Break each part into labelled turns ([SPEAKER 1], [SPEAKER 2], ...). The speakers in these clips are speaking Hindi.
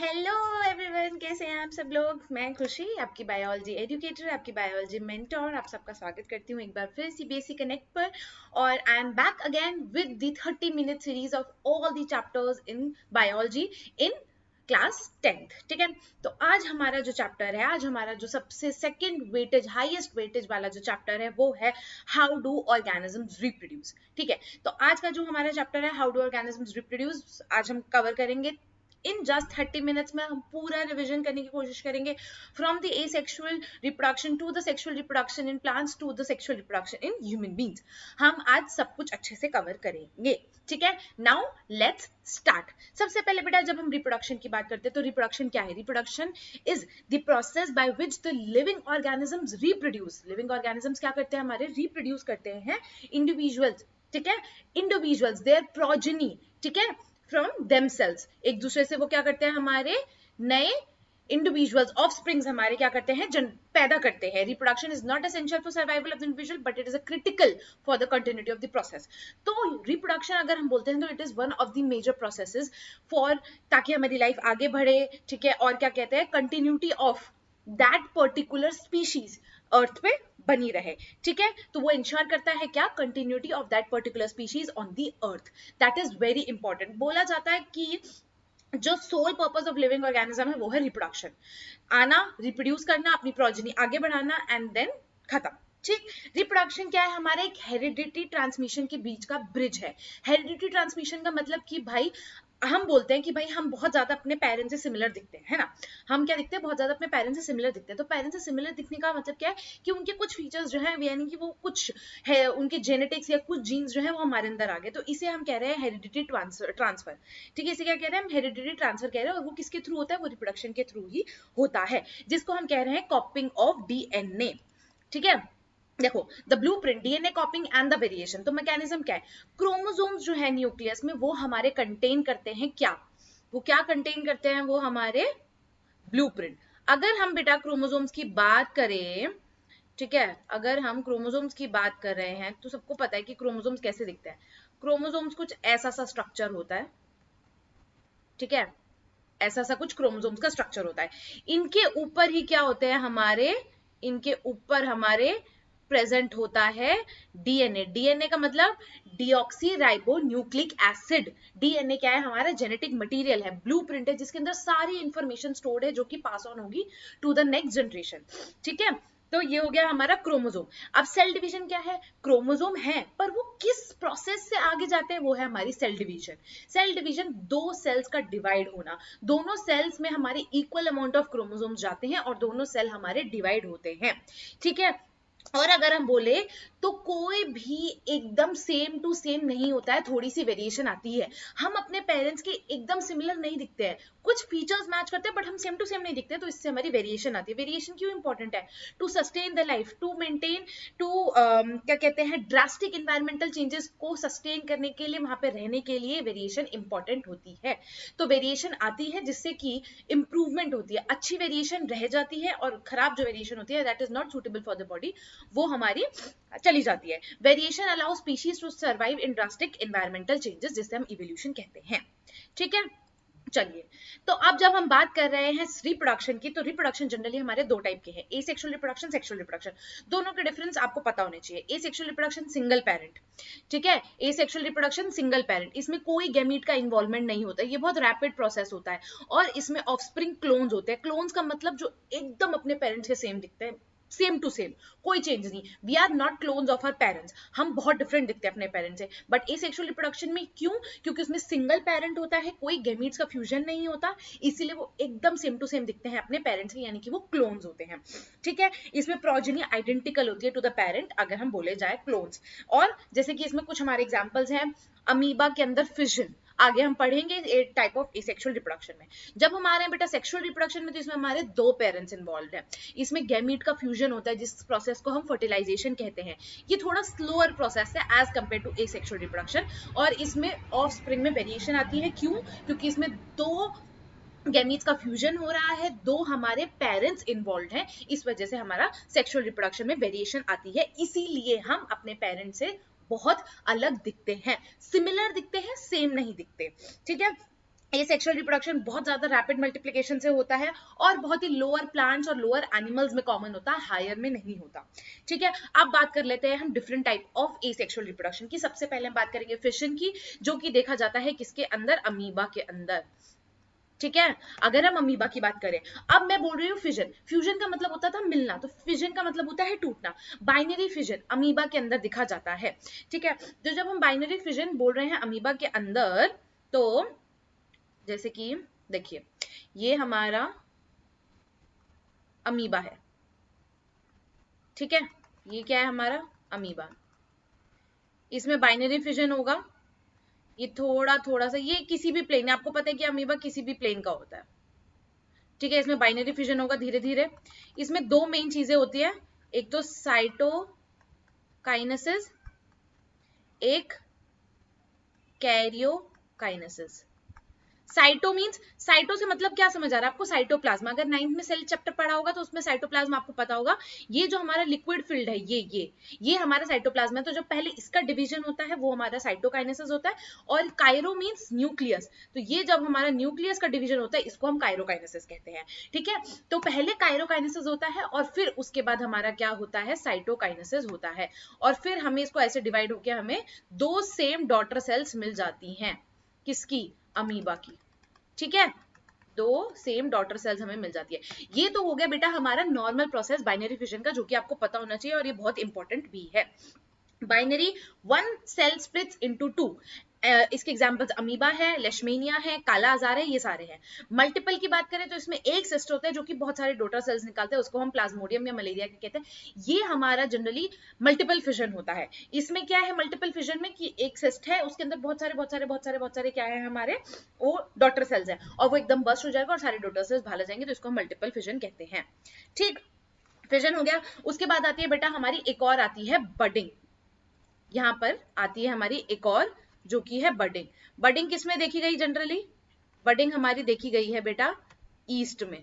[SPEAKER 1] हेलो एवरीवन, कैसे हैं आप सब लोग। मैं खुशी, आपकी बायोलॉजी एजुकेटर, आपकी बायोलॉजी मेंटोर, आप सबका स्वागत करती हूँ एक बार फिर सीबीएसई कनेक्ट पर। और I am back again with the 30-minute series of all the chapters in biology in class 10th। ठीक है, तो आज हमारा जो चैप्टर है, आज हमारा जो सबसे सेकंड वेटेज, हाईएस्ट वेटेज वाला जो चैप्टर है वो है हाउ डू ऑर्गेनिजम्स रिप्रोड्यूस। ठीक है, तो आज का जो हमारा चैप्टर है हाउ डू ऑर्गेनिजम्स रिप्रोड्यूस, आज हम कवर करेंगे इन जस्ट 30 मिनट्स में। हम पूरा रिविजन करने की कोशिश करेंगे from the asexual reproduction to the sexual reproduction in plants to the sexual reproduction in human beings. हम आज सब कुछ अच्छे से कवर करेंगे। ठीक है, नाउ लेट्स स्टार्ट। सबसे पहले बेटा, जब हम रिप्रोडक्शन की बात करते हैं तो रिप्रोडक्शन क्या है? Reproduction is the process by which the living organisms reproduce. Living organisms क्या करते हैं? हमारे रिप्रोड्यूस करते हैं इंडिविजुअल्स। ठीक है, इंडिविजुअल्स, देयर प्रोजेनी। ठीक है, फ्रॉम देमसेल्स, एक दूसरे से वो क्या करते हैं, हमारे नए इंडिविजुअल्स, ऑफस्प्रिंग्स हमारे क्या करते हैं, पैदा करते हैं। Reproduction is not essential for survival of the individual but it is a critical for the continuity of the process. तो रिप्रोडक्शन अगर हम बोलते हैं तो it is one of the major processes for, ताकि हमारी लाइफ आगे बढ़े। ठीक है, और क्या कहते हैं, continuity of that particular species earth पे बनी रहे। ठीक है, तो वो इंश्योर करता है क्या? Continuity of that particular species on the earth. That is very important. बोला जाता है कि जो sole purpose of living organism है वो है रिप्रोडक्शन, आना, रिप्रोड्यूस करना, अपनी प्रोजेनी आगे बढ़ाना एंड देन खत्म। ठीक, रिप्रोडक्शन क्या है? हमारे एक हेरिडिटी ट्रांसमिशन के बीच का ब्रिज है। हेरिडिटी ट्रांसमिशन का मतलब कि भाई, हम बोलते हैं कि भाई हम बहुत ज्यादा अपने पेरेंट्स से सिमिलर दिखते हैं, है ना। हम क्या दिखते हैं? बहुत ज्यादा अपने पेरेंट्स से सिमिलर दिखते हैं। तो पेरेंट्स से सिमिलर दिखने का मतलब क्या है कि उनके कुछ फीचर्स जो है, यानी कि वो कुछ है, उनके जेनेटिक्स या कुछ जीन्स जो है वो हमारे अंदर आ गए, तो इसे हम कह रहे हैं हेरिडिटी ट्रांसफर। ठीक है, इसे क्या कह रहे हैं हम? हेरिडिटी ट्रांसफर कह रहे हैं। और वो किसके थ्रू होता है? वो रिप्रोडक्शन के थ्रू ही होता है, जिसको हम कह रहे हैं कॉपिंग ऑफ डीएनए। ठीक है, देखो, the blueprint, DNA कॉपिंग and the variation. तो मैकेनिज्म क्या है? क्रोमोसोम्स जो है न्यूक्लियस में, वो हमारे कंटेन करते हैं क्या? वो क्या कंटेन करते हैं? वो हमारे ब्लूप्रिंट। अगर हम बेटा क्रोमोसोम्स की बात करें, ठीक है, अगर हम क्रोमोसोम्स की बात कर रहे हैं तो सबको पता है कि क्रोमोसोम्स कैसे दिखते हैं। क्रोमोसोम्स कुछ ऐसा सा स्ट्रक्चर होता है। ठीक है, ऐसा सा कुछ क्रोमोसोम्स का स्ट्रक्चर होता है। इनके ऊपर ही क्या होते हैं हमारे, इनके ऊपर हमारे प्रेजेंट होता है डीएनए। डीएनए का मतलब deoxy ribo nucleic acid. DNA क्या है? हमारा जेनेटिक मटेरियल है, ब्लूप्रिंट है, जिसके अंदर सारी इंफॉर्मेशन स्टोर्ड है जो कि पास ऑन होगी टू द नेक्स्ट जनरेशन। ठीक है, तो ये हो गया हमारा क्रोमोसोम। अब सेल डिवीजन क्या है? क्रोमोसोम है पर वो किस प्रोसेस से आगे जाते हैं, वो है हमारी सेल डिवीजन। सेल डिवीजन, दो सेल्स का डिवाइड होना। दोनों सेल्स में हमारे इक्वल अमाउंट ऑफ क्रोमोसोम्स जाते हैं और दोनों सेल हमारे डिवाइड होते हैं। ठीक है, और अगर हम बोले तो कोई भी एकदम सेम टू सेम नहीं होता है, थोड़ी सी वेरिएशन आती है। हम अपने पेरेंट्स के एकदम सिमिलर नहीं दिखते हैं, कुछ फीचर्स मैच करते हैं बट हम सेम टू सेम नहीं दिखते, तो इससे हमारी वेरिएशन आती है। वेरिएशन क्यों इंपॉर्टेंट है? To sustain the life, to maintain, to क्या कहते हैं, ड्रास्टिक इन्वायरमेंटल चेंजेस को सस्टेन करने के लिए, वहां पे रहने के लिए वेरिएशन इंपॉर्टेंट होती है। तो वेरिएशन आती है जिससे कि इंप्रूवमेंट होती है। अच्छी वेरिएशन रह जाती है और खराब जो वेरिएशन होती है that is not suitable for the body, वो हमारी चली जाती है। Variation allow species to survive in drastic environmental changes, जिसे हम इवोल्यूशन कहते हैं। ठीक है, चलिए, तो अब जब हम बात कर रहे हैं रिप्रोडक्शन की, तो रिप्रोडक्शन जनरली हमारे दो टाइप के हैं, एसेक्सुअल रिप्रोडक्शन, सेक्सुअल रिप्रोडक्शन। दोनों के डिफरेंस आपको पता होने चाहिए। एसेक्सुअल रिप्रोडक्शन सिंगल पेरेंट, ठीक है, एसेक्सुअल रिप्रोडक्शन सिंगल पेरेंट, इसमें कोई गैमीट का इन्वॉल्वमेंट नहीं होता, ये बहुत रैपिड प्रोसेस होता है। और इसमें ऑफस्प्रिंग क्लोन्स होते हैं। क्लोन्स का मतलब जो एकदम अपने पेरेंट्स के सेम दिखते हैं, सेम टू सेम, कोई चेंज नहीं। We are not clones of our parents, हम बहुत डिफरेंट दिखते हैं अपने पेरेंट्स से। बट एसेक्सुअल रिप्रोडक्शन में क्यों? क्योंकि उसमें सिंगल पेरेंट होता है, कोई गैमीट्स का फ्यूजन नहीं होता, इसीलिए वो एकदम सेम टू सेम दिखते हैं अपने पेरेंट्स से, यानी कि वो क्लोन्स होते हैं। ठीक है, इसमें प्रोजेनी आइडेंटिकल होती है टू द पेरेंट, अगर हम बोले जाए क्लोन्स। और जैसे कि इसमें कुछ हमारे एग्जांपल्स हैं, अमीबा के अंदर फिजन, आगे हम पढ़ेंगे एक टाइप ऑफ एसेक्सुअल रिप्रोडक्शन में। जब हम आ रहे हैं बेटा सेक्सुअल रिप्रोडक्शन में, तो इसमें हमारे दो पेरेंट्स इन्वॉल्व है। इसमें गैमीट का फ्यूजन होता है, जिस प्रोसेस को हम फर्टिलाइजेशन कहते हैं। ये थोड़ा स्लोअर प्रोसेस है as compare to asexual reproduction. और इसमें ऑफ स्प्रिंग में वेरिएशन आती है, क्यों? क्योंकि इसमें दो गैमीट्स का फ्यूजन हो रहा है, दो हमारे पेरेंट्स इन्वॉल्व हैं, इस वजह से हमारा सेक्सुअल रिप्रोडक्शन में वेरिएशन आती है। इसीलिए हम अपने पेरेंट्स से बहुत अलग दिखते हैं, सिमिलर दिखते हैं, सेम नहीं दिखते। ठीक है, एसेक्सुअल रिप्रोडक्शन बहुत ज्यादा रैपिड मल्टीप्लिकेशन से होता है और बहुत ही लोअर प्लांट्स और लोअर एनिमल्स में कॉमन होता है, हायर में नहीं होता। ठीक है, अब बात कर लेते हैं हम different type of asexual reproduction की। सबसे पहले हम बात करेंगे फिशन की, जो कि देखा जाता है किसके अंदर, अमीबा के अंदर। ठीक है, अगर हम अमीबा की बात करें, अब मैं बोल रही हूँ फिजन। फ्यूजन का मतलब होता था मिलना, तो फिजन का मतलब होता है टूटना। बाइनरी फिजन अमीबा के अंदर दिखा जाता है। ठीक है, तो जब हम बाइनरी फिजन बोल रहे हैं अमीबा के अंदर, तो जैसे कि देखिए ये हमारा अमीबा है। ठीक है, ये क्या है हमारा अमीबा, इसमें बाइनरी फिजन होगा। ये थोड़ा थोड़ा सा ये किसी भी प्लेन, आपको पता है कि अमीबा किसी भी प्लेन का होता है। ठीक है, इसमें बाइनरी फिजन होगा धीरे धीरे। इसमें दो मेन चीजें होती है, एक तो साइटोकाइनेसिस, एक कैरियोकाइनेसिस। साइटो मींस, साइटो से मतलब क्या समझ आ रहा है आपको, साइटोप्लाज्म। अगर 9th में सेल चैप्टर पढ़ा होगा तो उसमें साइटोप्लाज्म आपको पता होगा। ये जो हमारा लिक्विड फील्ड है, ये हमारा साइटोप्लाज्म है। तो जो पहले इसका डिवीजन होता है वो हमारा साइटोकाइनेसिस होता है। और कायरो मींस न्यूक्लियस, तो ये जब हमारा न्यूक्लियस का डिवीजन होता है इसको हम कायरोकाइनेसिस कहते हैं। ठीक है, तो पहले कायरोकाइनेसिस होता है और फिर उसके बाद हमारा क्या होता है, साइटोकाइनेसिस होता है। और फिर हमें इसको ऐसे डिवाइड होकर हमें दो सेम डॉटर सेल्स मिल जाती हैं, किसकी, अमीबा की। ठीक है, दो सेम डॉटर सेल्स हमें मिल जाती है। ये तो हो गया बेटा हमारा नॉर्मल प्रोसेस बाइनरी फिजन का, जो कि आपको पता होना चाहिए और ये बहुत इंपॉर्टेंट भी है। Binary, one cell splits into two. इसके एग्जांपल्स अमीबा है, लेशमेनिया है, काला आजार है, ये सारे हैं। मल्टीपल की बात करें तो इसमें एक सिस्ट होता है जो कि बहुत सारे डॉटर सेल्स निकालते हैं, उसको हम प्लाज्मोडियम या मलेरिया के कहते हैं। ये हमारा जनरली मल्टीपल फिजन होता है। इसमें क्या है मल्टीपल फिजन में कि एक सिस्ट है, उसके अंदर बहुत सारे क्या है हमारे, वो डॉटर सेल्स है, और वो एकदम बस्ट हो जाएगा और सारे डॉटर सेल्स बाहर जाएंगे, तो इसको हम मल्टीपल फिजन कहते हैं। ठीक, फिजन हो गया। उसके बाद आती है बेटा हमारी एक और आती है बडिंग। यहाँ पर आती है हमारी एक और, जो कि है बडिंग। बडिंग किसमें देखी गई जनरली, बडिंग हमारी देखी गई है बेटा ईस्ट में।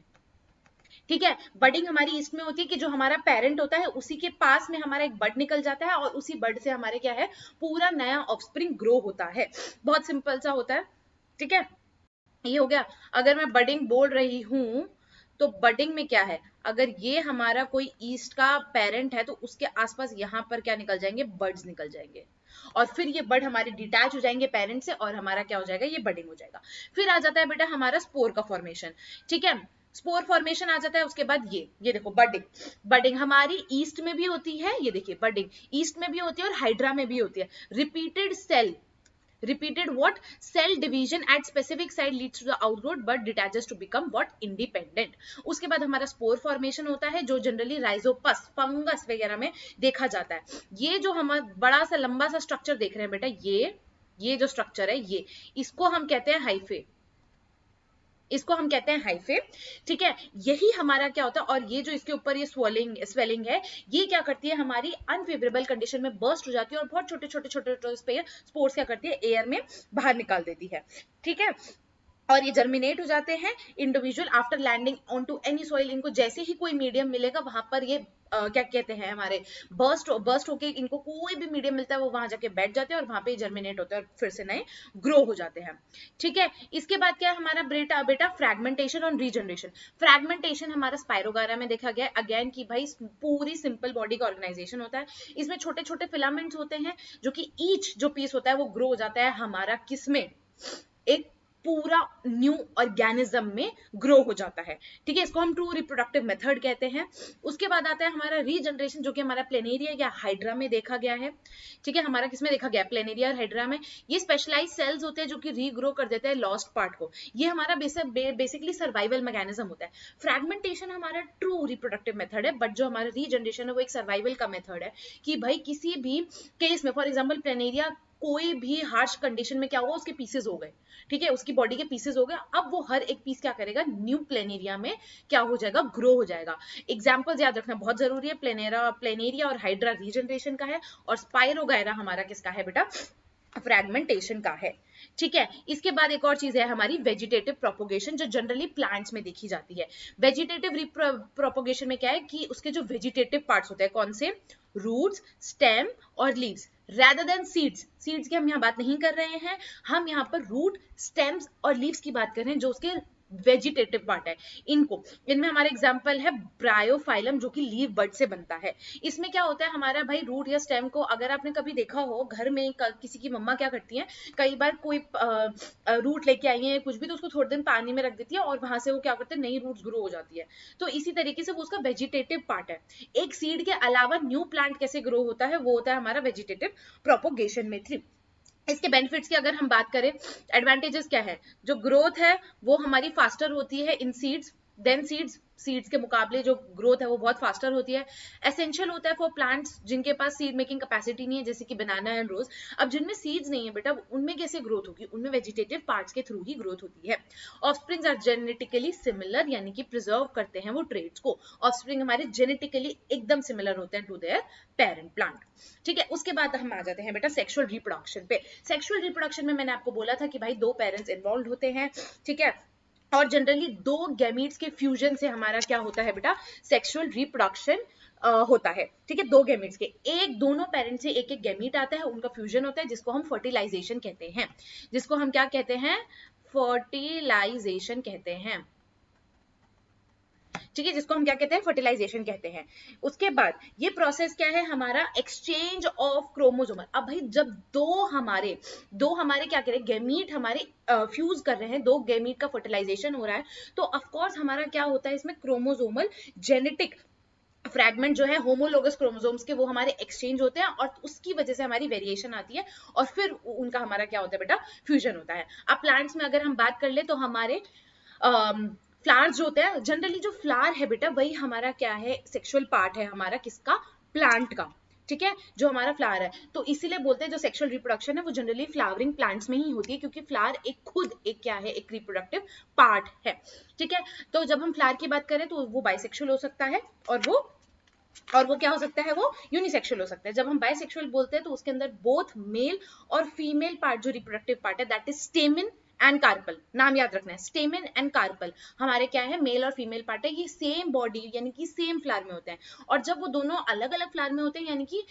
[SPEAKER 1] ठीक है, बडिंग हमारी ईस्ट में होती है कि जो हमारा पेरेंट होता है उसी के पास में हमारा एक बड निकल जाता है और उसी बड से हमारे क्या है, पूरा नया ऑफस्प्रिंग ग्रो होता है। बहुत सिंपल सा होता है। ठीक है, ये हो गया। अगर मैं बडिंग बोल रही हूं तो बडिंग में क्या है, अगर ये हमारा कोई ईस्ट का पेरेंट है तो उसके आसपास यहाँ पर क्या निकल जाएंगे, बर्ड्स निकल जाएंगे, और फिर ये बर्ड हमारे डिटैच हो जाएंगे पेरेंट से और हमारा क्या हो जाएगा, ये बडिंग हो जाएगा। फिर आ जाता है बेटा हमारा स्पोर का फॉर्मेशन। ठीक है, स्पोर फॉर्मेशन आ जाता है। उसके बाद ये देखो बडिंग, बडिंग हमारी ईस्ट में भी होती है, ये देखिए बडिंग ईस्ट में भी होती है और हाइड्रा में भी होती है। Repeated cell, repeated what, cell division at specific site leads to the outgrowth but detaches to become what, independent। उसके बाद हमारा स्पोर फॉर्मेशन होता है जो जनरली राइजोपस फंगस वगैरह में देखा जाता है। ये जो हम बड़ा सा लंबा सा स्ट्रक्चर देख रहे हैं बेटा, ये जो स्ट्रक्चर है ये, इसको हम कहते हैं हाइफे, इसको हम कहते हैं हाइफे। ठीक है, यही हमारा क्या होता है, और ये जो इसके ऊपर ये स्वेलिंग है, ये क्या करती है, हमारी अनफेवरेबल कंडीशन में बर्स्ट हो जाती है और बहुत छोटे छोटे छोटे छोटे स्पोर्स क्या करती है, एयर में बाहर निकाल देती है। ठीक है, और ये जर्मिनेट हो जाते हैं individual after landing on to any soil. इनको जैसे ही कोई मीडियम मिलेगा वहां पर ये क्या कहते हैं हमारे बर्स्ट होके, इनको कोई भी मीडियम मिलता है वो वहां जाके बैठ जाते हैं और वहां पे जर्मिनेट होते हैं और फिर से नए ग्रो हो जाते हैं। ठीक है, इसके बाद क्या है हमारा बेटा फ्रैगमेंटेशन और रीजनरेशन। फ्रैगमेंटेशन हमारा स्पाइरोगायरा में देखा गया अगेन कि भाई पूरी सिंपल बॉडी का ऑर्गेनाइजेशन होता है। इसमें छोटे छोटे फिलामेंट्स होते हैं जो कि ईच जो पीस होता है वो ग्रो हो जाता है हमारा किसमें, एक पूरा न्यू ऑर्गेनिज्म में ग्रो हो जाता है। ठीक है, इसको हम ट्रू रिप्रोडक्टिव मेथड कहते हैं। उसके बाद आता है हमारा रीजनरेशन, जो कि हमारा प्लेनेरिया या हाइड्रा में देखा गया है। ठीक है, हमारा किसमें देखा गया, प्लेनेरिया और हाइड्रा में। ये स्पेशलाइज सेल्स होते हैं जो कि रीग्रो कर देते हैं लॉस्ट पार्ट को। ये हमारा बेसिकली सर्वाइवल मैकेनिज्म होता है। फ्रैगमेंटेशन हमारा ट्रू रिप्रोडक्टिव मेथड है, बट जो हमारा रीजनरेशन है वो एक सर्वाइवल का मेथड है कि भाई किसी भी केस में, फॉर एग्जाम्पल प्लेनेरिया, कोई भी हार्श कंडीशन में क्या होगा, उसके पीसेस हो गए। ठीक है, उसकी बॉडी के पीसेस हो गए, अब वो हर एक पीस क्या करेगा, न्यू प्लेनेरिया में क्या हो जाएगा, ग्रो हो जाएगा। एग्जांपल्स याद रखना बहुत जरूरी है। प्लेनेरिया और हाइड्रा रीजनरेशन का है और स्पाइरोगायरा हमारा किसका है बेटा, फ्रैगमेंटेशन का है। ठीक है, इसके बाद एक और चीज है हमारी वेजिटेटिव प्रोपोगेशन, जो जनरली प्लांट्स में देखी जाती है। वेजिटेटिव प्रोपोगेशन में क्या है कि उसके जो वेजिटेटिव पार्ट्स होते हैं, कौन से, रूट्स, स्टेम और leaves. rather than seeds. Seeds की हम यहाँ बात नहीं कर रहे हैं, हम यहाँ पर रूट, स्टेम्स और लीव्स की बात कर रहे हैं जो उसके वेजिटेटिव पार्ट है। इनमें हमारा एग्जांपल है ब्रायोफाइलम जो कि लीव बड से बनता है। इसमें क्या होता है हमारा भाई, रूट या स्टेम को अगर आपने कभी देखा हो घर में किसी की मम्मा क्या करती हैं, कई बार कोई रूट लेके आई है कुछ भी, तो उसको थोड़े दिन पानी में रख देती है और वहां से वो क्या करते हैं, नई रूट्स ग्रो हो जाती है। तो इसी तरीके से वो उसका वेजिटेटिव पार्ट है। एक सीड के अलावा न्यू प्लांट कैसे ग्रो होता है, वो होता है हमारा वेजिटेटिव प्रोपोगेशन मेथड। इसके बेनिफिट्स की अगर हम बात करें, एडवांटेजेस क्या है, जो ग्रोथ है वो हमारी फास्टर होती है इन सीड्स देन सीड्स के मुकाबले जो ग्रोथ है वो बहुत फास्टर होती है। एसेंशियल होता है फॉर प्लांट्स जिनके पास सीड मेकिंग कैपेसिटी नहीं है, जैसे कि बनाना एंड रोज। अब जिनमें सीड्स नहीं है बेटा, उनमें कैसे ग्रोथ होगी, उनमें वेजिटेटिव पार्ट्स के थ्रू ही ग्रोथ होती है। ऑफस्प्रिंग्स आर जेनेटिकली सिमिलर, यानी कि प्रिजर्व करते हैं वो ट्रेड्स को। ऑफस्प्रिंग हमारे जेनेटिकली एकदम सिमिलर होते हैं टू देयर पेरेंट प्लांट। ठीक है, उसके बाद हम आ जाते हैं बेटा सेक्सुअल रिप्रोडक्शन पे। सेक्सुअल रिप्रोडक्शन में मैंने आपको बोला था कि भाई दो पेरेंट्स इन्वॉल्व होते हैं, ठीक है, और जनरली दो गैमीट्स के फ्यूजन से हमारा क्या होता है बेटा, सेक्सुअल रिप्रोडक्शन होता है। ठीक है, दो गैमीट्स के, एक दोनों पेरेंट्स से एक एक गैमीट आता है, उनका फ्यूजन होता है जिसको हम फर्टिलाइजेशन कहते हैं। जिसको हम क्या कहते हैं, फर्टिलाइजेशन कहते हैं। ठीक है, जिसको हम क्या कहते हैं, फर्टिलाइजेशन कहते हैं। उसके बाद ये प्रोसेस क्या है हमारा, एक्सचेंज ऑफ क्रोमोसोम। अब भाई जब दो हमारे क्या करें, गैमीट हमारे फ्यूज कर रहे हैं, दो गैमीट का फर्टिलाइजेशन हो रहा है, तो ऑफकोर्स हमारा क्या होता है इसमें, क्रोमोसोमल जेनेटिक फ्रैगमेंट जो है होमोलोगस क्रोमोसोम्स के, वो हमारे एक्सचेंज होते हैं और उसकी वजह से हमारी वेरिएशन आती है और फिर उनका हमारा क्या होता है बेटा, फ्यूजन होता है। अब प्लांट्स में अगर हम बात कर ले तो हमारे फ्लावर्स जो होते हैं, जनरली जो फ्लावर है बेटा वही हमारा क्या है, सेक्सुअल पार्ट है हमारा किसका, प्लांट का। ठीक है, जो हमारा फ्लावर है, तो इसीलिए बोलते हैं जो सेक्सुअल रिप्रोडक्शन है वो जनरली फ्लावरिंग प्लांट्स में ही होती है, क्योंकि फ्लावर एक क्या है, एक रिप्रोडक्टिव पार्ट है। ठीक है, तो जब हम फ्लावर की बात करें तो वो बाइसेक्सुअल हो सकता है और वो क्या हो सकता है, वो यूनिसेक्सुअल हो सकता है। जब हम बाइसेक्सुअल बोलते हैं तो उसके अंदर बोथ मेल और फीमेल पार्ट जो रिप्रोडक्टिव पार्ट है, that is stamen and carpel, नाम याद रखना है, स्टेमिन एंड कार्पल हमारे क्या है, मेल और फीमेल पार्ट है। ये सेम बॉडी यानी कि सेम फ्लावर में होते हैं, और जब वो दोनों अलग अलग फ्लावर में होते हैं, यानी कि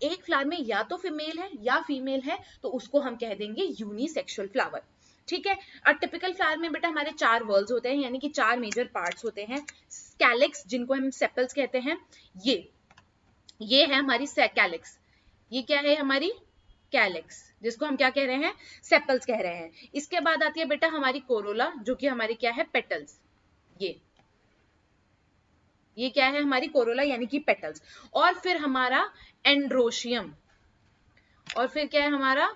[SPEAKER 1] एक फ्लावर में या तो फीमेल है या फीमेल है, तो उसको हम कह देंगे यूनिसेक्सुअल फ्लावर। ठीक है, और टिपिकल फ्लावर में बेटा हमारे चार वर्ल्स होते हैं, यानी कि चार मेजर पार्ट्स होते हैं। कैलिक्स जिनको हम सेपल्स कहते हैं, ये है हमारी कैलिक्स। ये क्या है हमारी कैलिक्स, जिसको हम क्या कह रहे हैं, सेपल्स कह रहे हैं। इसके बाद आती है बेटा हमारी कोरोला, जो कि हमारी क्या है, पेटल्स। ये क्या है हमारी कोरोला यानी कि पेटल्स। और फिर हमारा एंड्रोशियम, और फिर क्या है हमारा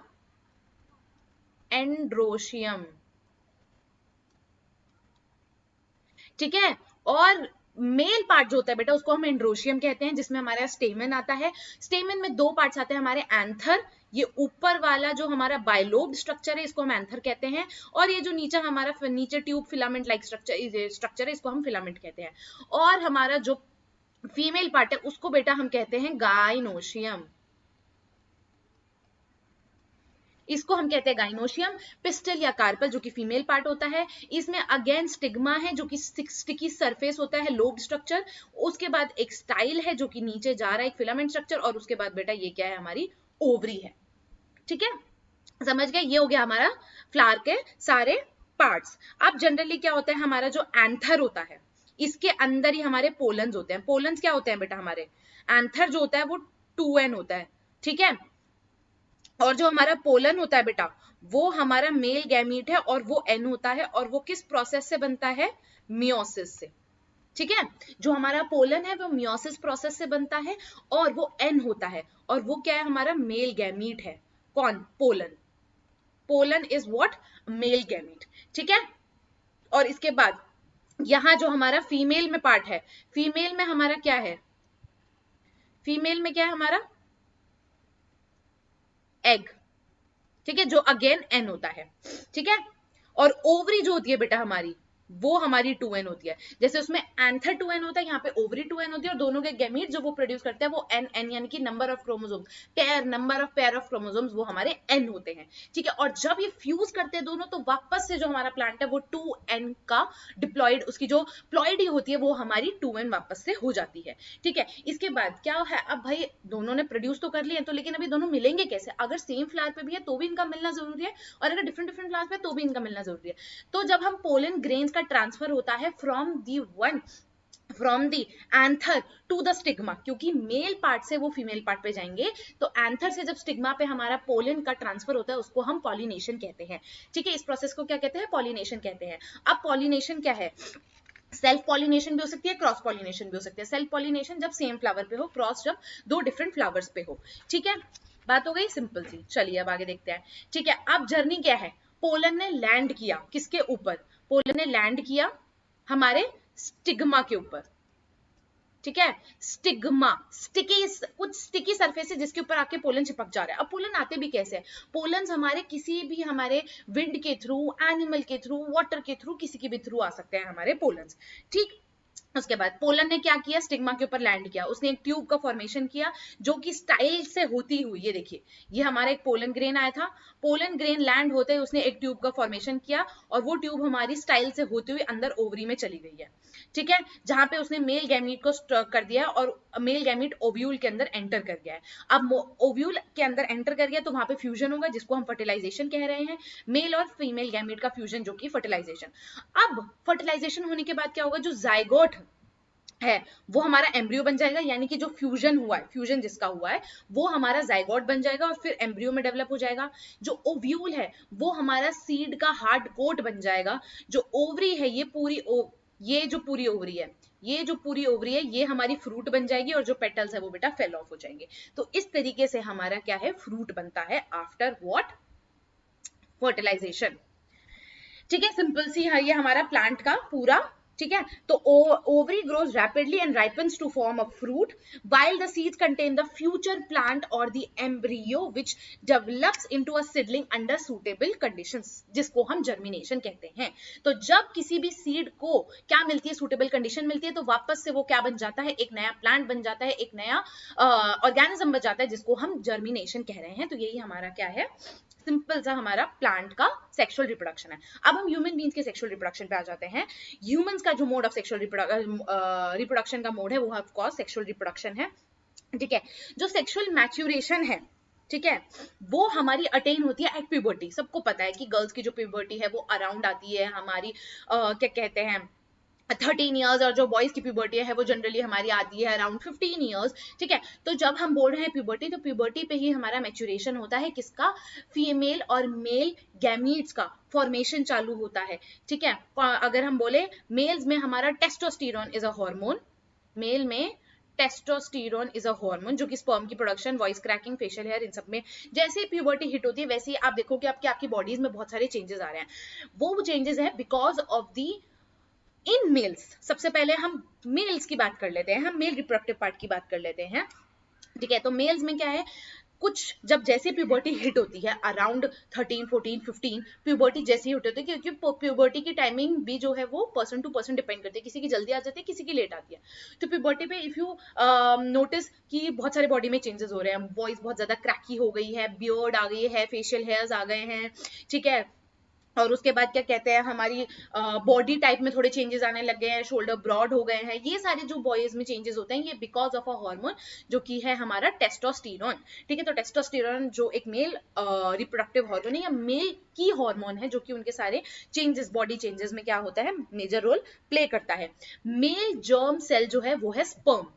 [SPEAKER 1] एंड्रोशियम। ठीक है, और मेल पार्ट जो होता है बेटा उसको हम एंड्रोशियम कहते हैं, जिसमें हमारा स्टेमन आता है। स्टेमन में दो पार्ट्स आते हैं हमारे, एंथर, ये ऊपर वाला जो हमारा बाइलोब्ड स्ट्रक्चर है इसको हम एंथर कहते हैं, और ये जो नीचे हमारा नीचे ट्यूब फिलामेंट लाइक स्ट्रक्चर है इसको हम फिलामेंट कहते हैं। और हमारा जो फीमेल पार्ट है उसको बेटा हम कहते हैं गाइनोशियम, इसको हम कहते हैं गाइनोशियम। पिस्टल या कार्पल जो कि फीमेल पार्ट होता है, इसमें अगेन स्टिग्मा है जो कि स्टिकी सरफेस होता है, लोब्ड स्ट्रक्चर। उसके बाद एक स्टाइल है जो कि नीचे जा रहा है, एक फिलामेंट स्ट्रक्चर, और उसके बाद बेटा ये क्या है, हमारी ओवरी है। ठीक है, समझ गए, ये हो गया हमारा फ्लावर के सारे पार्ट्स। अब जनरली क्या होता है, हमारा जो एंथर होता है इसके अंदर ही हमारे पोलन्स होते हैं। पोलन्स क्या होते हैं बेटा हमारे, एंथर जो होता है वो 2n होता है। ठीक है, और जो हमारा पोलन होता है बेटा वो हमारा मेल गैमीट है और वो एन होता है, और वो किस प्रोसेस से बनता है, मियोसिस से। ठीक है, जो हमारा पोलन है वो मियोसिस प्रोसेस से बनता है और वो एन होता है, और वो क्या है, हमारा मेल गैमीट है। कौन, pollen. Pollen is what, male gamete. ठीक है, और इसके बाद यहां जो हमारा फीमेल में पार्ट है, फीमेल में हमारा क्या है, फीमेल में क्या है हमारा एग। ठीक है, जो अगेन एन होता है। ठीक है, और ओवरी जो होती है बेटा हमारी, वो हमारी 2n होती है। जैसे उसमें एंथर 2n होता है, यहाँ पे ओवरी 2n होती है, और दोनों के गैमीट जो वो प्रोड्यूस करते हैं वो n यानी कि number of chromosomes, number of pair of chromosomes वो हमारे n होते हैं, ठीक है। और जब ये फ्यूज करते हैं दोनों, तो वापस से जो हमारा प्लांट है वो 2n का डिप्लॉयड, उसकी जो प्लॉइडी होती है वो हमारी 2n वापस से हो जाती है, ठीक है। इसके बाद क्या है, अब भाई दोनों ने प्रोड्यूस तो कर लिए, तो लेकिन अभी दोनों मिलेंगे कैसे? अगर सेम फ्लावर पे भी है तो भी इनका मिलना जरूरी है, और अगर डिफरेंट डिफरेंट फ्लावर पे तो भी इनका मिलना जरूरी है। तो जब हम पोलन ग्रेन्स का ट्रांसफर होता है from the anther to the stigma, क्योंकि मेल पार्ट से वो फीमेल पार्ट पे जाएंगे, तो एंथर से जब स्टिग्मा पे हमारा पोलन का ट्रांसफर होता है उसको हम पॉलिनेशन कहते हैं, ठीक है। इस प्रोसेस को क्या कहते हैं? पॉलिनेशन कहते हैं। अब पॉलिनेशन क्या है? सेल्फ पॉलिनेशन भी हो सकती है, क्रॉस पॉलिनेशन भी हो सकती है। सेल्फ पॉलिनेशन जब सेम फ्लावर पे हो, क्रॉस जब दो डिफरेंट फ्लावर्स पे हो, ठीक है। बात हो गई सिंपल सी। चलिए अब आगे देखते हैं, ठीक है। अब जर्नी क्या है? पोलन ने लैंड किया किसके ऊपर? पोलन ने लैंड किया हमारे स्टिग्मा के ऊपर, ठीक है। स्टिग्मा, स्टिकी, कुछ स्टिकी सरफेस है जिसके ऊपर आके पोलन चिपक जा रहा है। अब पोलन आते भी कैसे हैं? पोलन हमारे किसी भी, हमारे विंड के थ्रू, एनिमल के थ्रू, वाटर के थ्रू, किसी के भी थ्रू आ सकते हैं हमारे पोलन, ठीक। उसके बाद पोलन ने क्या किया? स्टिग्मा के ऊपर लैंड किया, उसने एक ट्यूब का फॉर्मेशन किया जो कि स्टाइल से होती हुई, ये देखिए, ये हमारा एक पोलन ग्रेन आया था, पोलन ग्रेन लैंड होते ही उसने एक ट्यूब का फॉर्मेशन किया, और वो ट्यूब हमारी स्टाइल से होती हुई अंदर ओवरी में चली गई है, ठीक है, जहां पे उसने मेल गैमीट को कर दिया और मेल गैमीट ओव्यूल के अंदर एंटर कर गया है। अब ओव्यूल के अंदर एंटर कर गया तो वहां पे फ्यूजन होगा, जिसको हम फर्टिलाइजेशन कह रहे हैं, मेल और फीमेल गैमीट का फ्यूजन, जो कि फर्टिलाइजेशन। अब फर्टिलाइजेशन होने के बाद क्या होगा? जो जाइगोट है वो हमारा एम्ब्रियो बन जाएगा, यानी कि जो फ्यूजन हुआ है, फ्यूजन जिसका हुआ है वो हमारा जाइगोट बन जाएगा और फिर एम्ब्रियो में डेवलप हो जाएगा। जो ओव्यूल है वो हमारा सीड का हार्ड कोट बन जाएगा। जो ओवरी है, ये जो पूरी ओवरी है, ये हमारी फ्रूट बन जाएगी, और जो पेटल्स है वो बेटा फेल ऑफ हो जाएंगे। तो इस तरीके से हमारा क्या है? फ्रूट बनता है आफ्टर व्हाट? फर्टिलाइजेशन, ठीक है। सिंपल सी है ये हमारा प्लांट का पूरा, ठीक है। तो ovary grows rapidly and ripens to form a fruit, while the seeds contain the future plant or the embryo which develops into a seedling under suitable conditions, जिसको हम germination कहते हैं। तो जब किसी भी सीड को क्या मिलती है? suitable condition मिलती है, तो वापस से वो क्या बन जाता है? एक नया प्लांट बन जाता है, एक नया ऑर्गेनिज्म बन जाता है, जिसको हम जर्मिनेशन कह रहे हैं। तो यही हमारा क्या है? सिंपल सा हमारा प्लांट का सेक्सुअल रिप्रोडक्शन है। अब हम ह्यूमन बींग्स के सेक्सुअल रिप्रोडक्शन पे आ जाते हैं। ह्यूमंस का जो मोड ऑफ सेक्सुअल रिप्रोडक्शन का मोड है वो ऑफ कोर्स सेक्सुअल रिप्रोडक्शन है, ठीक है। जो सेक्सुअल मैच्योरेशन है, ठीक है, वो हमारी अटेन होती है एट प्यूबर्टी। सबको पता है कि गर्ल्स की जो प्यूबर्टी है वो अराउंड आती है हमारी क्या कहते हैं 13 ईयर्स, और जो बॉयज की प्यूबर्टी है वो जनरली हमारी आती है अराउंड 15 ईयर्स, ठीक है। तो जब हम बोल रहे हैं प्यूबर्टी, तो प्यूबर्टी पे ही हमारा मैच्योरेशन होता है, किसका? फीमेल और मेल गैमीट्स का फॉर्मेशन चालू होता है, ठीक है। अगर हम बोले मेल्स में हमारा testosterone is a hormone, male में टेस्टोस्टेरोन इज अ हार्मोन, जो कि स्पर्म की production, voice cracking, facial hair, इन सब में जैसे ही प्यूबर्टी हिट होती है वैसे ही आप देखोगे आपकी बॉडीज में बहुत सारे चेंजेस आ रहे हैं। वो चेंजेस है because of the in males. सबसे पहले हम मेल्स की बात कर लेते हैं, हम मेल रिप्रोडक्टिव पार्ट की बात कर लेते हैं, ठीक है। तो मेल्स में क्या है? कुछ जब जैसे प्यूबर्टी हिट होती है अराउंड 13, 14, 15, प्यूबर्टी जैसे ही हिट होती है, क्योंकि प्यूबर्टी की टाइमिंग भी जो है वो पर्सन टू पर्सन डिपेंड करती है, किसी की जल्दी आ जाती है, किसी की लेट आती है। तो प्यूबर्टी पे इफ यू नोटिस कि बहुत सारे बॉडी में चेंजेस हो रहे हैं, वॉइस बहुत ज्यादा क्रैकी हो गई है, बियर्ड आ गई है, फेशियल हेयर्स आ गए हैं, ठीक है। और उसके बाद क्या कहते हैं, हमारी बॉडी टाइप में थोड़े चेंजेस आने लग गए हैं, शोल्डर ब्रॉड हो गए हैं। ये सारे जो बॉयज में चेंजेस होते हैं ये बिकॉज ऑफ अ हार्मोन जो कि है हमारा टेस्टोस्टेरोन, ठीक है। तो टेस्टोस्टेरोन जो एक मेल रिप्रोडक्टिव हार्मोन है या मेल की हार्मोन है, जो कि उनके सारे चेंजेस, बॉडी चेंजेस में क्या होता है? मेजर रोल प्ले करता है। मेल जर्म सेल जो है वो है स्पर्म,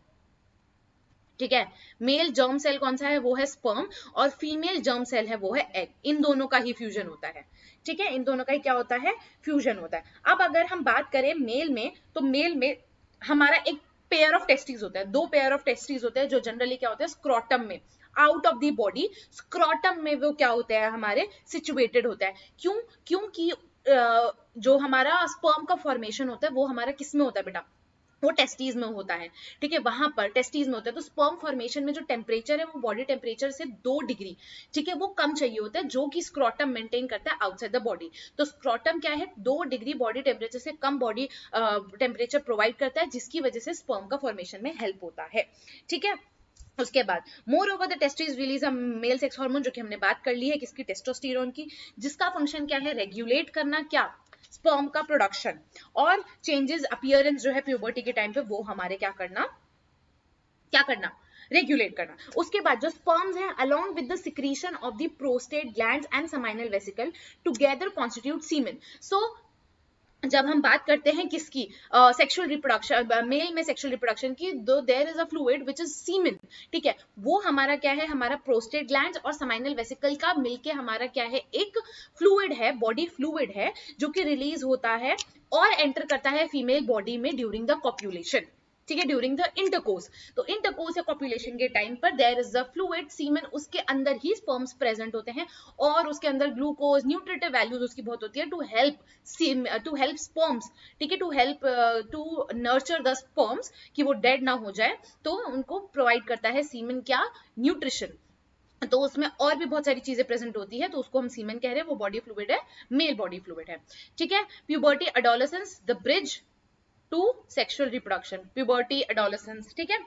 [SPEAKER 1] ठीक है। मेल जर्म सेल कौन सा है? वो है स्पर्म, और फीमेल जर्म सेल है वो है एग। इन दोनों का ही फ्यूजन होता है, ठीक है। इन दोनों का ही क्या होता है? फ्यूजन होता है। अब अगर हम बात करें मेल में, तो मेल में हमारा एक पेयर ऑफ टेस्टिस होता है, दो पेयर ऑफ टेस्टिस होते हैं, जो जनरली क्या होता है? स्क्रोटम में, out of the body scrotum में वो क्या होता है? हमारे सिचुएटेड होता है। क्यों? क्योंकि जो हमारा स्पर्म का फॉर्मेशन होता है वो हमारा किस में होता है बेटा? वो टेस्टीज में होता है, ठीक है, वहां पर टेस्टीज में होता है। तो स्पर्म फॉर्मेशन में जो टेम्परेचर है वो बॉडी टेम्परेचर से 2 डिग्री, ठीक है, वो कम चाहिए होता है, जो कि स्क्रोटम मेंटेन करता है आउटसाइड द बॉडी। तो स्क्रोटम क्या है, 2 डिग्री बॉडी टेम्परेचर से कम बॉडी टेम्परेचर प्रोवाइड करता है, जिसकी वजह से स्पर्म का फॉर्मेशन में हेल्प होता है, ठीक है। उसके बाद more over the testis release a male sex hormone, जो कि हमने बात कर ली है किसकी, टेस्टोस्टेरोन की, जिसका फंक्शन क्या है, रेगुलेट करना क्या, स्पर्म का प्रोडक्शन, और चेंजेस अपीयरेंस जो है प्यूबर्टी के टाइम पे वो हमारे क्या करना, रेगुलेट करना। उसके बाद जो स्पर्म्स है along with the secretion of the prostate glands and seminal vesicle together constitute semen. So जब हम बात करते हैं किसकी, सेक्सुअल रिप्रोडक्शन, मेल में सेक्सुअल रिप्रोडक्शन की, दो there is a fluid which is semen, ठीक है, वो हमारा क्या है, हमारा प्रोस्टेट ग्लैंड्स और सेमाइनल वेसिकल का मिलके हमारा क्या है, एक फ्लूइड है, बॉडी फ्लूइड है, जो कि रिलीज होता है और एंटर करता है फीमेल बॉडी में ड्यूरिंग द कॉप्यूलेशन, ठीक है, ड्यूरिंग द इंटरकोर्स। तो इंटरकोर्स या कॉप्यूलेशन के टाइम पर देयर इज द फ्लूइड सीमेन, उसके अंदर ही स्पर्म्स प्रेजेंट होते हैं, और उसके अंदर ग्लूकोज न्यूट्रिटिव वैल्यूज उसकी बहुत होती है टू हेल्प स्पर्म्स, ठीक है, टू नर्चर द स्पर्म्स, कि वो डेड ना हो जाए, तो उनको प्रोवाइड करता है सीमेन क्या, न्यूट्रिशन। तो उसमें और भी बहुत सारी चीजें प्रेजेंट होती है, तो उसको हम सीमेन कह रहे हैं, वो बॉडी फ्लूइड है, मेल बॉडी फ्लूइड है, ठीक है। Puberty adolescence the bridge to sexual reproduction, puberty adolescence, ठीक है।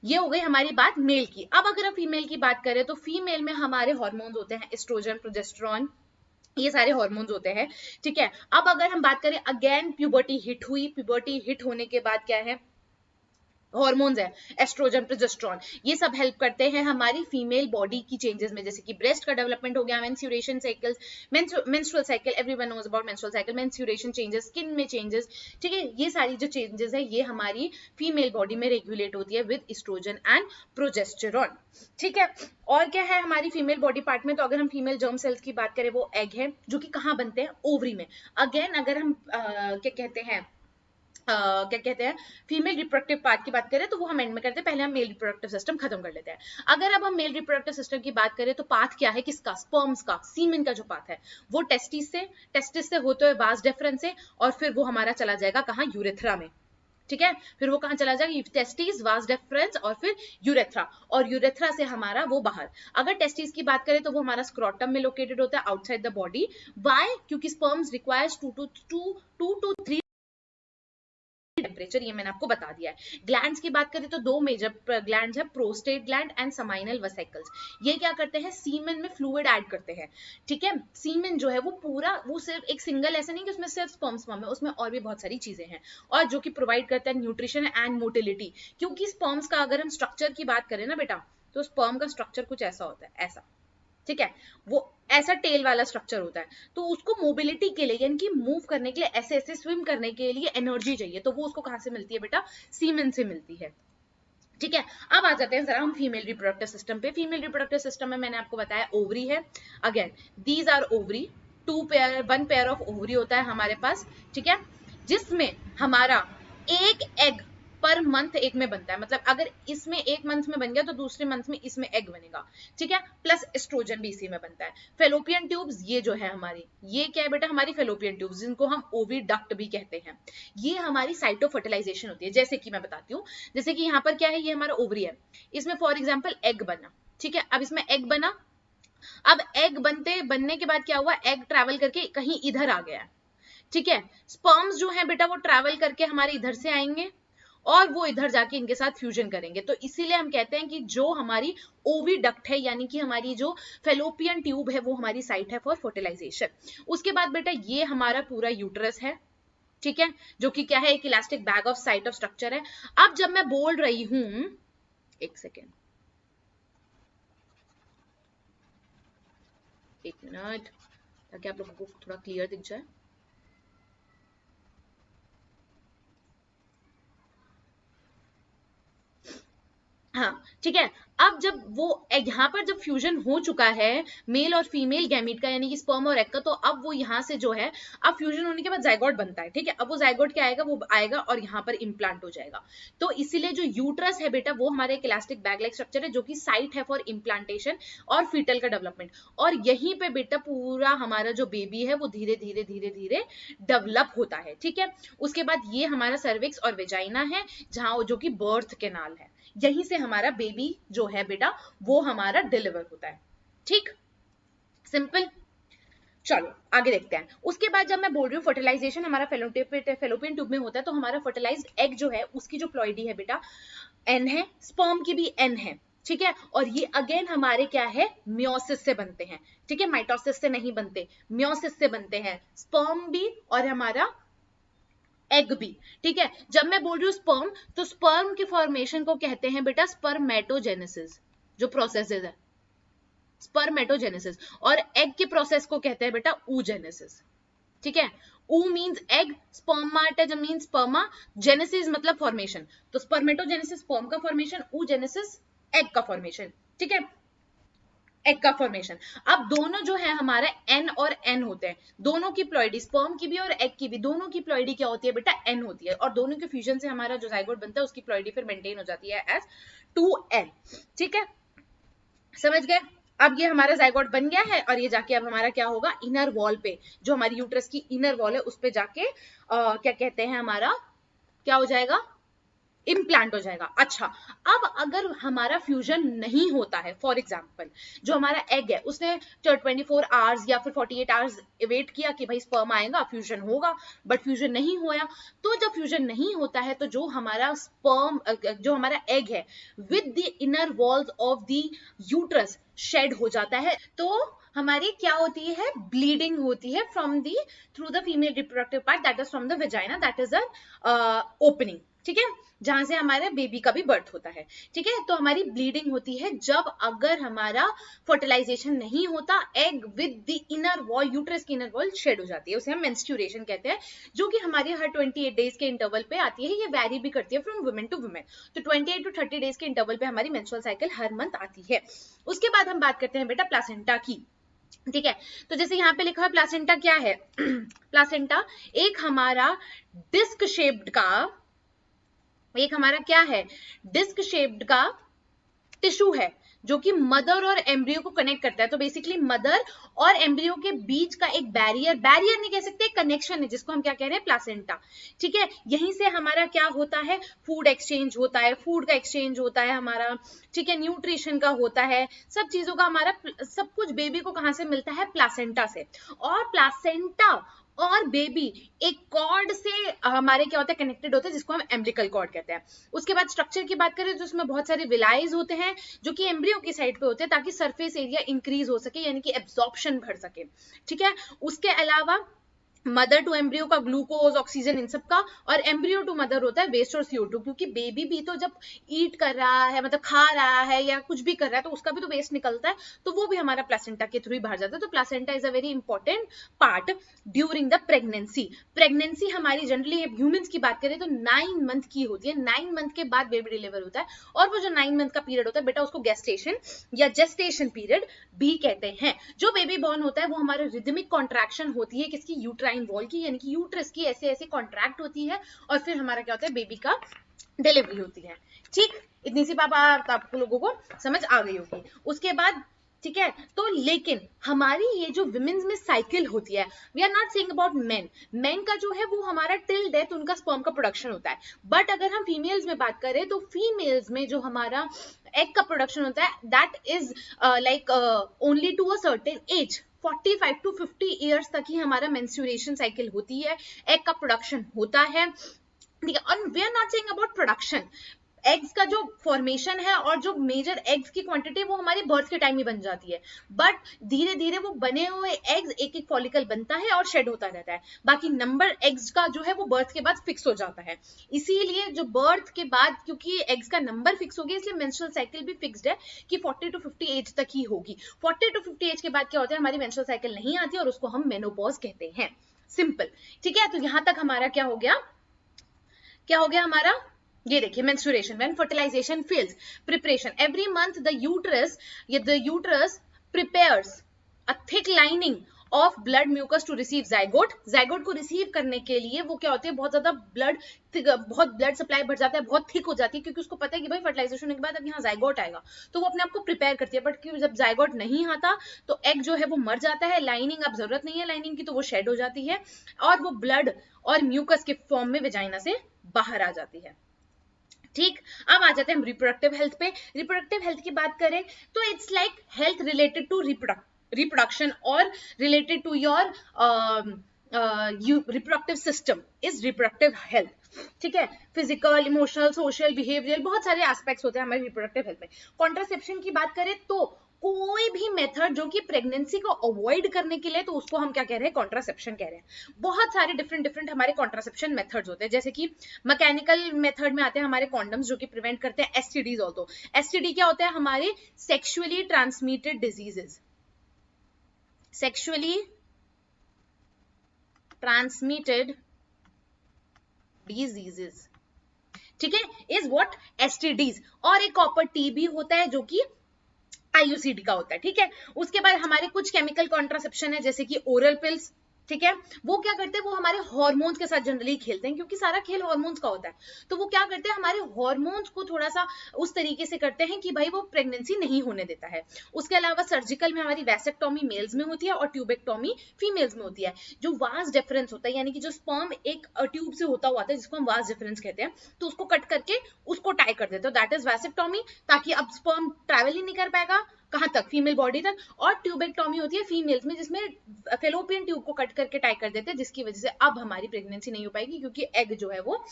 [SPEAKER 1] ये हो गई हमारी बात मेल की। अब अगर हम फीमेल की बात करें तो फीमेल में हमारे हार्मोन्स होते हैं एस्ट्रोजन, प्रोजेस्टेरॉन, ये सारे हार्मोन्स होते हैं, ठीक है। अब अगर हम बात करें अगेन प्यूबर्टी हिट हुई, प्यूबर्टी हिट होने के बाद क्या है, हॉर्मोन्स है एस्ट्रोजन, प्रोजेस्टेरॉन, ये सब हेल्प करते हैं हमारी फीमेल बॉडी की चेंजेस में, जैसे कि ब्रेस्ट का डेवलपमेंट हो गया, menstruation cycles, menstrual cycle, everyone knows about menstrual cycle, menstruation changes, skin में चेंजेस, ठीक है, ये सारी जो चेंजेस है ये हमारी फीमेल बॉडी में रेगुलेट होती है विद एस्ट्रोजन एंड प्रोजेस्टेरॉन, ठीक है। और क्या है हमारी फीमेल बॉडी पार्ट में, तो अगर हम फीमेल जर्म सेल्स की बात करें, वो एग है, जो कि कहाँ बनते हैं, ओवरी में। अगेन अगर हम क्या कहते हैं, क्या कहते हैं, फीमेल रिप्रोडक्टिव पार्ट की बात करें तो वो हम एंड में करते हैं, पहले हम मेल रिप्रोडक्टिव सिस्टम खत्म कर लेते हैं। अगर अब हम मेल रिप्रोडक्टिव सिस्टम की बात करें तो पाथ क्या है किसका, स्पर्म्स का, सीमेन का जो पाथ है वो टेस्टिस से होते हुए वास डेफरेंस से, और फिर वो हमारा चला जाएगा कहाँ, यूरेथ्रा में, ठीक है। फिर वो कहां चला जाएगा, टेस्टिस, वास डेफरेंस, और फिर यूरेथ्रा, और यूरेथ्रा से हमारा वो बाहर। अगर टेस्टिस की बात करें तो वो हमारा स्क्रोटम में लोकेटेड होता है आउटसाइड द बॉडी। वाई, क्योंकि स्पर्म्स रिक्वायर्स 2 to 3 टेम्परेचर, ये मैंने आपको बता दिया है। ग्लैंड्स की बात करें तो 2 मेजर ग्लैंड्स है, prostate gland and seminal vesicles. ये क्या करते हैं, सीमेन में फ्लूइड ऐड करते हैं, ठीक है। सीमेन जो है वो पूरा, वो सिर्फ एक सिंगल ऐसा नहीं कि उसमें सिर्फ स्पर्म फॉर्म है, उसमें और भी बहुत सारी चीजें हैं, और जो कि प्रोवाइड करता है न्यूट्रिशन एंड मोटिलिटी। क्योंकि स्पर्म्स का अगर हम स्ट्रक्चर की बात करें ना बेटा, तो स्पर्म का स्ट्रक्चर कुछ ऐसा होता है, ऐसा, ठीक है, वो ऐसा टेल वाला स्ट्रक्चर होता है। तो उसको मोबिलिटी के लिए, यानी कि मूव करने के लिए, ऐसे ऐसे स्विम करने के लिए एनर्जी चाहिए, तो वो उसको कहां से मिलती है बेटा, सीमेन से मिलती है, ठीक है। अब आ जाते हैं जरा हम फीमेल रिप्रोडक्टिव सिस्टम पे। फीमेल रिप्रोडक्टिव सिस्टम में मैंने आपको बताया ओवरी है, again these are ovary, 1 pair of ovary होता है हमारे पास, ठीक है, जिसमें हमारा एक एग पर मंथ एक में बनता है, मतलब अगर इसमें एक मंथ में बन गया तो दूसरे मंथ में इसमें एग बनेगा, ठीक है, प्लस एस्ट्रोजन भी इसी में बनता है। फेलोपियन ट्यूब्स, ये जो है हमारी, ये क्या है बेटा, हमारी फेलोपियन ट्यूब्स, जिनको हम ओविडक्ट भी कहते हैं, ये हमारी साइट ऑफ फर्टिलाइजेशन होती है। जैसे कि मैं बताती हूँ, जैसे कि यहाँ पर क्या है, ये हमारा ओवरी है, इसमें फॉर एग्जाम्पल एग बना, ठीक है, अब इसमें एग बना, अब एग बनने के बाद क्या हुआ, एग ट्रैवल करके कहीं इधर आ गया, ठीक है। स्पर्म्स जो है बेटा वो ट्रैवल करके हमारे इधर से आएंगे, और वो इधर जाके इनके साथ फ्यूजन करेंगे, तो इसीलिए हम कहते हैं कि जो हमारी ओविडक्ट है, यानी कि हमारी जो फेलोपियन ट्यूब है, वो हमारी साइट है फॉर फर्टिलाइजेशन। उसके बाद बेटा ये हमारा पूरा यूटरस है, ठीक है, जो कि क्या है, एक elastic bag of site of structure है। अब जब मैं बोल रही हूं, एक सेकेंड, एक मिनट, ताकि आप लोगों को थोड़ा क्लियर दिख जाए। हाँ, ठीक है। अब जब वो यहाँ पर जब फ्यूजन हो चुका है मेल और फीमेल गैमीट का, यानी कि स्पर्म और एग का, तो अब वो यहाँ से जो है, अब फ्यूजन होने के बाद जाइगोट बनता है, ठीक है। अब वो जाइगोट क्या आएगा, वो आएगा और यहाँ पर इम्प्लांट हो जाएगा। तो इसीलिए जो यूट्रस है बेटा, वो हमारे एक इलास्टिक बैग लाइक स्ट्रक्चर है, जो कि साइट है फॉर इम्प्लांटेशन और फीटल का डेवलपमेंट। और यहीं पे बेटा पूरा हमारा जो बेबी है वो धीरे धीरे धीरे धीरे डेवलप होता है, ठीक है। उसके बाद ये हमारा सर्विक्स और वेजाइना है, जहां जो कि बर्थ कैनाल है, यहीं से हमारा बेबी जो है बेटा वो हमारा डिलीवर होता है, ठीक, सिंपल। चलो आगे देखते हैं। उसके बाद जब मैं बोल रही हूँ फर्टिलाइजेशन हमारा फेलोपियन ट्यूब में होता है, तो हमारा फर्टिलाइज्ड एग जो है उसकी जो प्लॉइडी है बेटा एन है, स्पर्म की भी एन है, ठीक है। और ये अगेन हमारे क्या है, मियोसिस से बनते हैं, ठीक है, माइटोसिस से नहीं बनते, मियोसिस से बनते हैं, स्पर्म भी और हमारा एग भी, ठीक है। जब मैं बोल रही हूँ स्पर्म, तो स्पर्म की फॉर्मेशन को कहते हैं बेटा स्पर्मेटोजेनेसिस, जो प्रोसेस है स्पर्मेटोजेनेसिस, और एग के प्रोसेस को कहते हैं बेटा oogenesis, ठीक है। Oo means egg, spermata means sperma, genesis मतलब फॉर्मेशन, तो स्पर्मेटोजेनेसिस स्पर्म का फॉर्मेशन, oogenesis एग का फॉर्मेशन, ठीक है, एग का फॉर्मेशन। अब दोनों जो है हमारा एन और एन होते हैं, दोनों की प्लॉइडी, स्पर्म की भी और एग की भी, दोनों की प्लॉइडी क्या होती है बेटा, एन होती है, और दोनों के फ्यूजन से हमारा जो जाइगोट बनता है उसकी प्लॉइडी फिर मेंटेन हो जाती है एज 2n, ठीक है, समझ गए। अब ये हमारा जाइगोट बन गया है, और ये जाके अब हमारा क्या होगा, इनर वॉल पे, जो हमारी यूट्रस की इनर वॉल है उस पे जाके क्या कहते हैं हमारा, क्या हो जाएगा, इम्प्लांट हो जाएगा। अच्छा, अब अगर हमारा फ्यूजन नहीं होता है, फॉर एग्जाम्पल जो हमारा एग है उसने 24 आवर्स या फिर 48 आवर्स वेट किया कि भाई स्पर्म आएगा फ्यूजन होगा, बट फ्यूजन नहीं हुआ, तो जब फ्यूजन नहीं होता है तो जो हमारा स्पर्म, जो हमारा एग है with the inner walls of the uterus shed हो जाता है, तो हमारी क्या होती है, ब्लीडिंग होती है from the through the female reproductive part, that is from the vagina, that is a opening, ठीक है, जहां से हमारे बेबी का भी बर्थ होता है, ठीक है। तो हमारी ब्लीडिंग होती है जब अगर हमारा फर्टिलाइजेशन नहीं होता, egg with the inner wall, uterus की इनर वॉल शेड हो जाती है, उसे हम मेंस्ट्रुएशन कहते हैं, जो कि हमारे हर 28 डेज के इंटरवल पे आती है, ये वैरी भी करती है फ्रॉम वुमेन टू वुमेन, तो 28 टू 30 डेज के इंटरवल पे हमारी मेंस्ट्रुअल साइकिल हर मंथ आती है। उसके बाद हम बात करते हैं बेटा प्लासेंटा की, ठीक है। तो जैसे यहाँ पे लिखा है प्लासेंटा क्या है प्लासेंटा एक हमारा डिस्क शेप्ड का, एक हमारा क्या है, डिस्क शेप्ड का टिश्यू है, जो कि मदर और एम्ब्रियो को कनेक्ट करता है। तो बेसिकली मदर और एम्ब्रियो के बीच का एक बैरियर नहीं कह सकते, कनेक्शन है, जिसको हम क्या कह रहे हैं, प्लासेंटा, ठीक है। यहीं से हमारा क्या होता है, फूड एक्सचेंज होता है, फूड का एक्सचेंज होता है हमारा, ठीक है, न्यूट्रिशन का होता है, सब चीजों का हमारा सब कुछ बेबी को कहां से मिलता है, प्लासेंटा से। और प्लासेंटा और बेबी एक कॉर्ड से हमारे क्या होता है, कनेक्टेड होते हैं, जिसको हम एम्ब्लिकल कॉर्ड कहते हैं। उसके बाद स्ट्रक्चर की बात करें तो उसमें बहुत सारे विलाइज होते हैं, जो कि एम्ब्रियो की साइड पे होते हैं, ताकि सरफेस एरिया इंक्रीज हो सके, यानी कि एब्जॉर्प्शन बढ़ सके, ठीक है। उसके अलावा मदर टू एम्ब्रियो का ग्लूकोज, ऑक्सीजन, इन सब का, और एम्ब्रियो टू मदर होता है वेस्ट और CO2, क्योंकि बेबी भी तो जब ईट कर रहा है, मतलब खा रहा है या कुछ भी कर रहा है, तो उसका भी तो वेस्ट निकलता है, तो वो भी हमारा प्लासेंटा के थ्रू ही बाहर जाता है। तो placenta is a very important part during the pregnancy हमारी जनरली ह्यूमंस की बात करें तो 9 मंथ की होती है, 9 मंथ के बाद बेबी डिलीवर होता है, और वो जो 9 मंथ का पीरियड होता है बेटा, उसको गेस्टेशन या जेस्टेशन पीरियड भी कहते हैं। जो बेबी बॉर्न होता है वो हमारे रिदमिक कॉन्ट्रैक्शन होती है, किसकी, यूट्राइन वॉल की, यानी कि यूट्रस की ऐसे ऐसे कॉन्ट्रैक्ट होती है, और फिर हमारा क्या होता है, बेबी का डिलीवरी होती है, ठीक। इतनी सी बात आप लोगों को समझ आ गई होगी। उसके बाद ठीक है, तो लेकिन हमारी ये जो विमेन्स में साइकिल होती है, we are not saying about men का जो है वो हमारा टिल डेथ उनका स्पर्म का प्रोडक्शन होता है, बट अगर हम फीमेल्स में बात करें तो फीमेल्स में जो हमारा एग का प्रोडक्शन होता है, that is like only to a certain age, 45 to 50 years तक ही हमारा मेंस्ट्रुएशन साइकिल होती है, एग का प्रोडक्शन होता है, ठीक है। और we are not saying about production, eggs का जो फॉर्मेशन है और जो मेजर एग्स की क्वांटिटी वो हमारी बर्थ के टाइम ही बन जाती है, बट धीरे धीरे वो बने हुए एग्स एक एक फॉलिकल बनता है और शेड होता रहता है, बाकी नंबर एग्स का जो है वो बर्थ के बाद फिक्स हो जाता है। इसीलिए जो बर्थ के बाद, क्योंकि एग्स का नंबर फिक्स हो गया, इसलिए मेंस्ट्रुअल साइकिल भी फिक्स्ड है कि 40 टू 50 एज तक ही होगी। 40 टू 50 एज के बाद क्या होता है, हमारी मेंस्ट्रुअल साइकिल नहीं आती और उसको हम मेनोपॉज कहते हैं, सिंपल, ठीक है। तो यहां तक हमारा क्या हो गया हमारा ये देखिए menstruation, when fertilization fails, preparation, every month the uterus prepares a thick lining of blood mucus to receive zygote को रिसीव करने के लिए वो क्या होती है, बहुत ज्यादा बहुत ब्लड सप्लाई बढ़ जाता है, बहुत थिक हो जाती है, क्योंकि उसको पता है कि भाई फर्टिलाइजेशन के बाद अब यहाँ जाइगोट आएगा, तो वो अपने आप को प्रिपेयर करती है। बट क्यों, जब जाइगोट नहीं आता तो एग जो है वो मर जाता है, लाइनिंग अब जरूरत नहीं है लाइनिंग की, तो वो शेड हो जाती है और वो ब्लड और म्यूकस के फॉर्म में वेजाइना से बाहर आ जाती है। ठीक, अब आ जाते हैं हम रिप्रोडक्टिव हेल्थ पे। रिप्रोडक्टिव हेल्थ की बात करें तो it's like health related to reproduction और related to your reproductive system is reproductive health. ठीक है, फिजिकल, इमोशनल, सोशल, बिहेवियर, बहुत सारे एस्पेक्ट्स होते हैं हमारे रिप्रोडक्टिव हेल्थ में। कॉन्ट्रासेप्शन की बात करें तो कोई भी मेथड जो कि प्रेगनेंसी को अवॉइड करने के लिए, तो उसको हम क्या कह रहे हैं, कॉन्ट्रासेप्शन कह रहे हैं। बहुत सारे डिफरेंट हमारे कॉन्ट्रासेप्शन मेथड्स होते हैं, जैसे कि मैकेनिकल मेथड में आते हैं हमारे कॉन्डम्स जो कि प्रिवेंट करते हैं एसटीडीज। ऑल्सो एसटीडी क्या होता है, हमारे sexually transmitted diseases, sexually transmitted diseases, ठीक है, इज व्हाट, एसटीडीज। और एक कॉपर टीबी होता है जो कि आईयूसीडी का होता है। ठीक है, उसके बाद हमारे कुछ केमिकल कॉन्ट्रासेप्शन है जैसे कि ओरल पिल्स। ठीक है, वो क्या करते हैं, वो हमारे हार्मोन्स के साथ जनरली खेलते हैं, क्योंकि सारा खेल हार्मोन्स का होता है। तो वो क्या करते हैं, हमारे हार्मोन्स को थोड़ा सा उस तरीके से करते हैं कि भाई वो प्रेगनेंसी नहीं होने देता है। उसके अलावा सर्जिकल में हमारी वैसेक्टोमी मेल्स में होती है और ट्यूबेक्टोमी फीमेल्स में होती है। जो वास डिफरेंस होता है, यानी कि जो स्पर्म एक ट्यूब से होता हुआ था जिसको हम वास डिफरेंस कहते हैं, तो उसको कट करके उसको टाई कर देते हो, दैट इज वैसेक्टोमी, ताकि अब स्पर्म ट्रैवल ही नहीं कर पाएगा कहां तक, फीमेल बॉडी तक। और ट्यूबेक्टोमी होती है फीमेल्स में, जिसमें फेलोपियन ट्यूब को कट करके टाई कर देते हैं, जिसकी वजह से अब हमारी प्रेगनेंसी नहीं हो पाएगी, क्योंकि एग जो है वो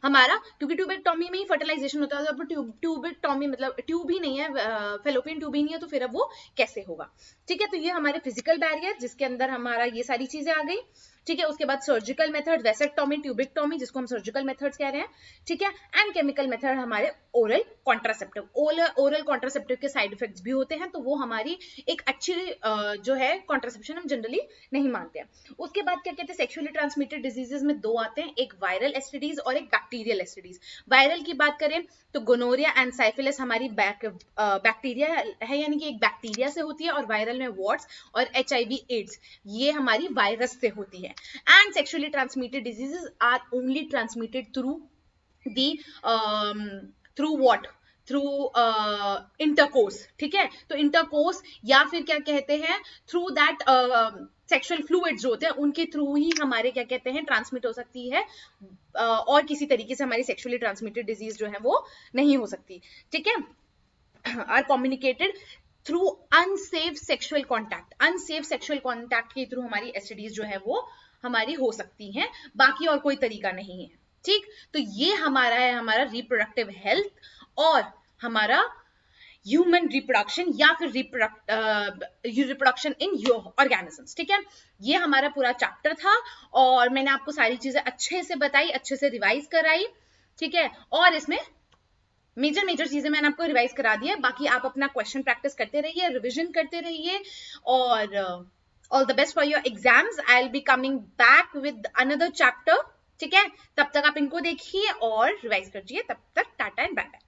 [SPEAKER 1] हमारा, क्योंकि ट्यूबेक्टोमी में ही फर्टिलाइजेशन होता है, अब ट्यूबेक्टोमी मतलब ट्यूब ही नहीं है, फेलोपियन ट्यूब ही नहीं है, तो फिर अब वो कैसे होगा। ठीक है, तो ये हमारे फिजिकल बैरियर जिसके अंदर हमारा ये सारी चीजें आ गई। ठीक है, उसके बाद सर्जिकल मेथड, वैसेक्टोमी, ट्यूबेक्टोमी जिसको हम सर्जिकल मेथड्स कह रहे हैं। ठीक है, एंड केमिकल मेथड हमारे ओरल कॉन्ट्रासेप्टिव। ओरल कॉन्ट्रासेप्टिव के साइड इफेक्ट्स भी होते हैं, तो वो हमारी एक अच्छी जो है कॉन्ट्रासेप्शन हम जनरली नहीं मानते हैं। उसके बाद क्या कहते हैं, सेक्सुअली ट्रांसमिटेड डिजीजेस में दो आते हैं, एक वायरल एसटीडीज और एक बैक्टीरियल एसटीडीज। वायरल की बात करें तो गोनोरिया एंड साइफिलिस हमारी बैक्टीरिया है, यानी कि एक बैक्टीरिया से होती है, और वायरल में वॉट्स और एचआईवी एड्स ये हमारी वायरस से होती है। And sexually transmitted diseases are only transmitted through the through what, through intercourse. ठीक है, तो इंटरकोर्स या फिर क्या कहते हैं, थ्रू दैट सेक्सुअल फ्लूइड्स जो होते हैं उनके थ्रू ही हमारे क्या कहते हैं ट्रांसमिट हो सकती है, और किसी तरीके से हमारी सेक्सुअली ट्रांसमिटेड डिजीज जो है वो नहीं हो सकती। ठीक है, are communicated through unsafe sexual contact. Unsafe sexual contact के थ्रू हमारी एसटीडीज जो है वो हमारी हो सकती हैं, बाकी और कोई तरीका नहीं है। ठीक, तो ये हमारा है, हमारा रिप्रोडक्टिव हेल्थ और हमारा ह्यूमन रिप्रोडक्शन या फिर रिप्रोडक्शन इन ऑर्गेनिजम्स। ठीक है, ये हमारा पूरा चैप्टर था और मैंने आपको सारी चीजें अच्छे से बताई, अच्छे से रिवाइज कराई। ठीक है, और इसमें मेजर चीजें मैंने आपको रिवाइज करा दी है, बाकी आप अपना क्वेश्चन प्रैक्टिस करते रहिए, रिविजन करते रहिए, और all the best for your exams. I will be coming back with another chapter. ठीक है, तब तक आप इनको देखिए और रिवाइज करिए, तब तक टाटा एंड बाय बाय।